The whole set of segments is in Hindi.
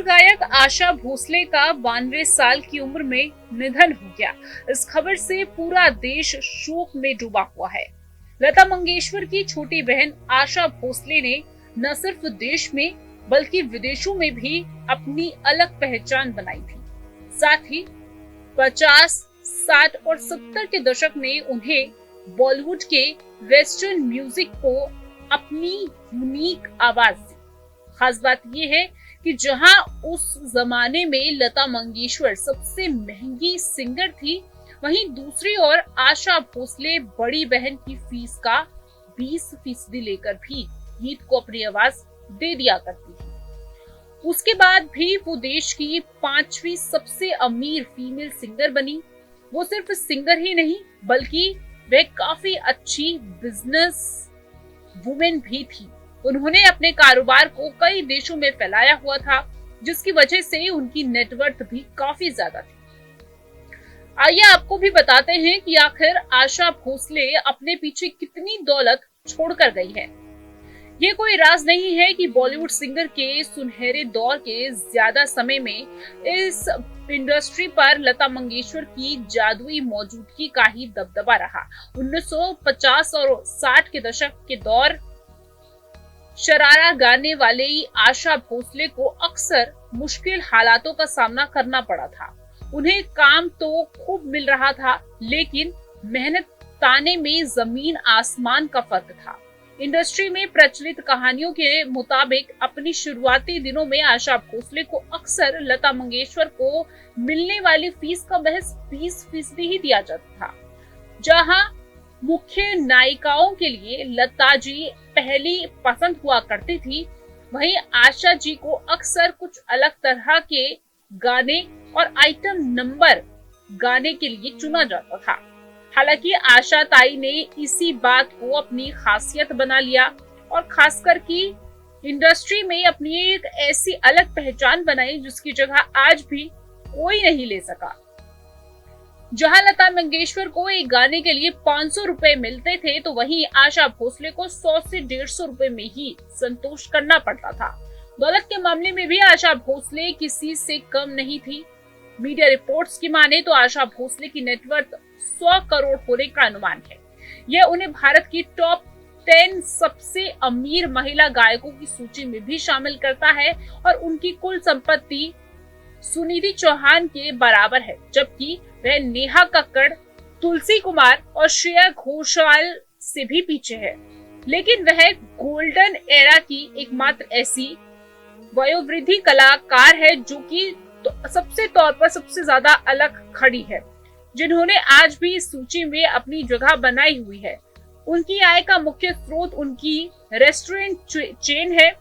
गायक आशा भोसले का 92 साल की उम्र में निधन हो गया। इस खबर से पूरा देश शोक में डूबा हुआ है। लता मंगेशकर की छोटी बहन आशा भोसले ने न सिर्फ देश में बल्कि विदेशों में भी अपनी अलग पहचान बनाई थी। साथ ही 50, 60 और 70 के दशक ने उन्हें बॉलीवुड के वेस्टर्न म्यूजिक को अपनी यूनिक आवाज दी। खास बात यह है कि जहां उस जमाने में लता मंगेशकर सबसे महंगी सिंगर थी, वहीं दूसरी ओर आशा भोसले बड़ी बहन की फीस का 20% लेकर भी गीत को अपनी आवाज दे दिया करती थी। उसके बाद भी वो देश की 5वीं सबसे अमीर फीमेल सिंगर बनी। वो सिर्फ सिंगर ही नहीं बल्कि वह काफी अच्छी बिजनेस वुमेन भी थी। उन्होंने अपने कारोबार को कई देशों में फैलाया हुआ था, जिसकी वजह से उनकी नेटवर्थ भी काफी ज्यादा थी। आइए आपको भी बताते हैं कि आखिर आशा भोसले अपने पीछे कितनी दौलत छोड़कर गई है। ये कोई राज नहीं है कि बॉलीवुड सिंगर के सुनहरे दौर के ज्यादा समय में इस इंडस्ट्री पर लता मंगेशकर की जादुई मौजूदगी का ही दबदबा रहा। 1950 और 60 के दशक के दौर शरारा गाने वाली आशा भोसले को अक्सर मुश्किल हालातों का सामना करना पड़ा था। उन्हें काम तो खूब मिल रहा था, लेकिन मेहनत ताने में जमीन आसमान का फर्क था। इंडस्ट्री में प्रचलित कहानियों के मुताबिक अपनी शुरुआती दिनों में आशा भोसले को अक्सर लता मंगेशकर को मिलने वाली फीस का महज 20% ही दिया जाता था। जहां मुख्य नायिकाओं के लिए लता जी पहली पसंद हुआ करती थी, वहीं आशा जी को अक्सर कुछ अलग तरह के गाने और आइटम नंबर गाने के लिए चुना जाता था। हालांकि आशा ताई ने इसी बात को अपनी खासियत बना लिया और खासकर कि इंडस्ट्री में अपनी एक ऐसी अलग पहचान बनाई जिसकी जगह आज भी कोई नहीं ले सका। जहां लता मंगेशकर को एक गाने के लिए 500 रुपए मिलते थे, तो वहीं आशा भोसले को 100 से 150 रुपए में ही संतोष करना पड़ता था। दौलत के मामले में भी आशा भोसले किसी से कम नहीं थी। मीडिया रिपोर्ट्स की माने तो आशा भोसले की नेटवर्थ 100 करोड़ होने का अनुमान है। यह उन्हें भारत की टॉप 10 सबसे अमीर महिला गायकों की सूची में भी शामिल करता है और उनकी कुल संपत्ति सुनिधि चौहान के बराबर है, जबकि वह नेहा कक्कड़, तुलसी कुमार और श्रेया घोषाल से भी पीछे है। लेकिन वह गोल्डन एरा की एकमात्र ऐसी वयोवृद्धि कलाकार है जो कि सबसे तौर पर सबसे ज्यादा अलग खड़ी है, जिन्होंने आज भी इस सूची में अपनी जगह बनाई हुई है। उनकी आय का मुख्य स्रोत उनकी रेस्टोरेंट चेन है,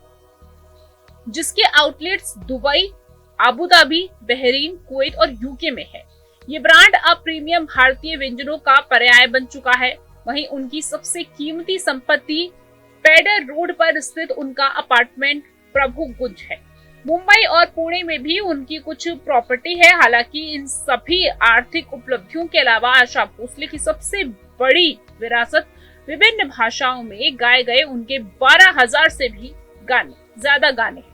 जिसके outlets Dubai, Abu Dhabi, Bahrain, Kuwait और यूके में है। ये ब्रांड अब प्रीमियम भारतीय व्यंजनों का पर्याय बन चुका है। वहीं उनकी सबसे कीमती संपत्ति पेडर रोड पर स्थित उनका अपार्टमेंट प्रभु गुंज है। मुंबई और पुणे में भी उनकी कुछ प्रॉपर्टी है। हालांकि इन सभी आर्थिक उपलब्धियों के अलावा आशा भोसले की सबसे बड़ी विरासत विभिन्न भाषाओं में गाए गए उनके 12,000 से भी ज्यादा गाने हैं।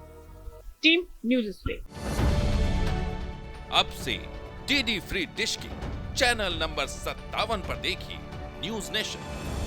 टीम न्यूज़ प्ले अब से डीडी फ्री डिश की चैनल नंबर 57 पर देखिए न्यूज नेशन।